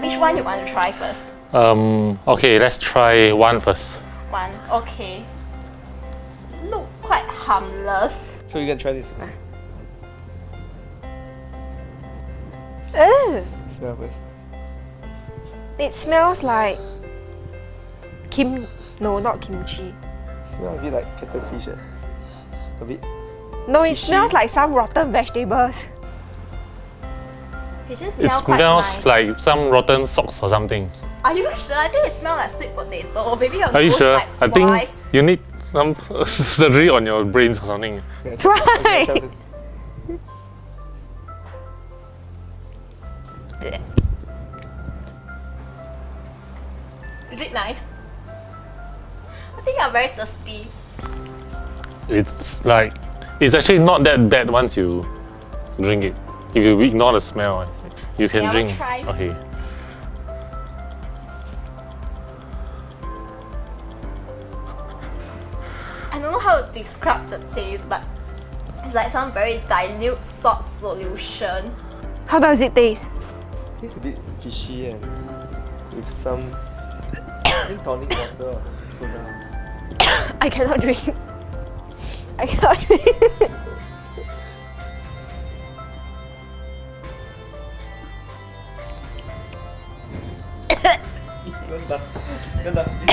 Which one you want to try first? Okay, let's try one first. One, okay. Look quite harmless. So you can try this. Smell first. It smells like no, not kimchi. Smell a bit like cuttlefish. A bit. No, it Fishy. smells like some rotten vegetables. It just It smells quite smells nice. like some rotten socks or something. Are you sure? I think it smells like sweet potato. Maybe your Are you nose sure? like I think spoil. you need some surgery on your brains or something. Yeah, Try. okay, try first. Is it nice? I think I'm very thirsty. It's actually not that bad once you drink it. If you ignore the smell, you can Yeah, I drink. will try. Okay. I don't know how to describe the taste, but it's like some very dilute salt solution. How does it taste? Tastes a bit fishy and with some I think tonic water or something. Soda. I cannot drink. I cannot drink. Gonna speak.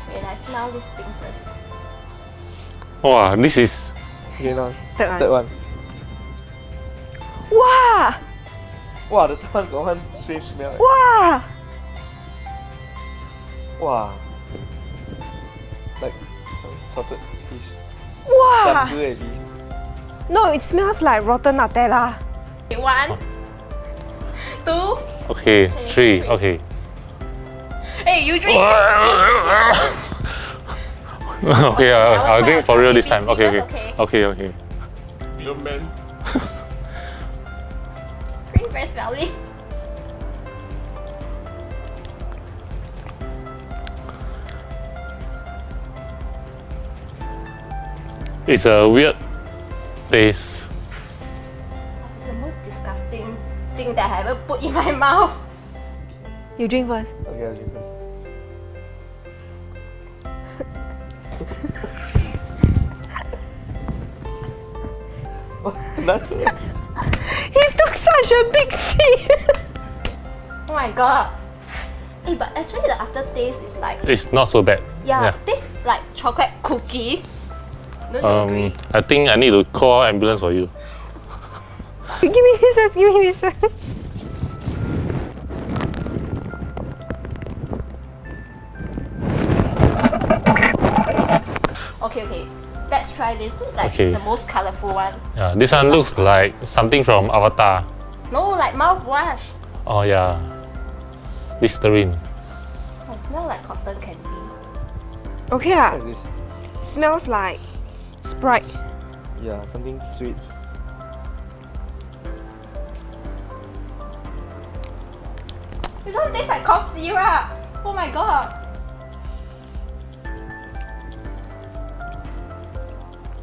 Wait, I smell this thing first. Wow, this is Okay, now Third one. third one. Wow! Wow, the third one got one strange smell. Wow! Wow. Like some salted fish. Wow! Good already. No, it smells like rotten Nutella. Okay, one, two. okay. Okay, Three. three. Okay. Hey, you drink. Okay, I'll try drink for a real this bit time. Okay, fingers, okay. Pretty very smelly. It's a weird taste. It's the most disgusting thing that I ever put in my mouth. You drink first. Okay, I'll drink first. Nothing. He took such a big sip. Oh my god. Hey, but actually the aftertaste is like, It's not so bad. yeah, tastes like chocolate cookie. Don't you agree? I think I need to call ambulance for you. Give me this first, give me this first. Okay. Let's try this. This is like Okay. the most colorful one. Yeah, this one looks like something from Avatar. No, like mouthwash. Oh yeah, Listerine. I smell like cotton candy. Okay, What is this? smells like Sprite. Yeah, something sweet. This one tastes like cough syrup. Oh my god.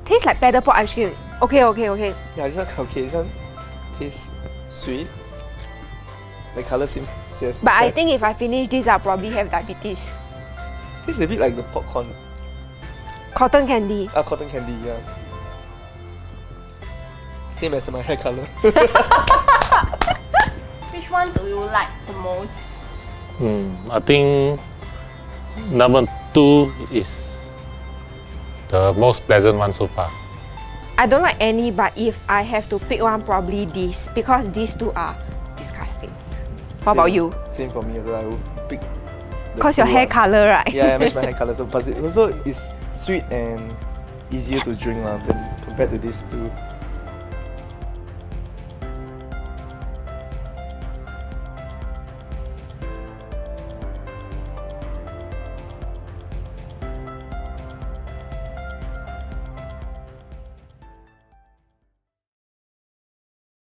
Tastes like paddle pop ice cream. Okay. Yeah, this one okay. This one tastes sweet. The color seems says. But I think if I finish this, I'll probably have diabetes. this is a bit like the popcorn. Cotton candy. Cotton candy. Yeah. Same as my hair color. Which one do you like the most? I think number 2 is the most pleasant one so far. I don't like any, but if I have to pick one, probably this, because these two are disgusting. What about you? Same for me as well. I will pick. Because your hair color, right? Yeah, I match my hair color. So, but it also is sweet and easier to drink than compared to these two.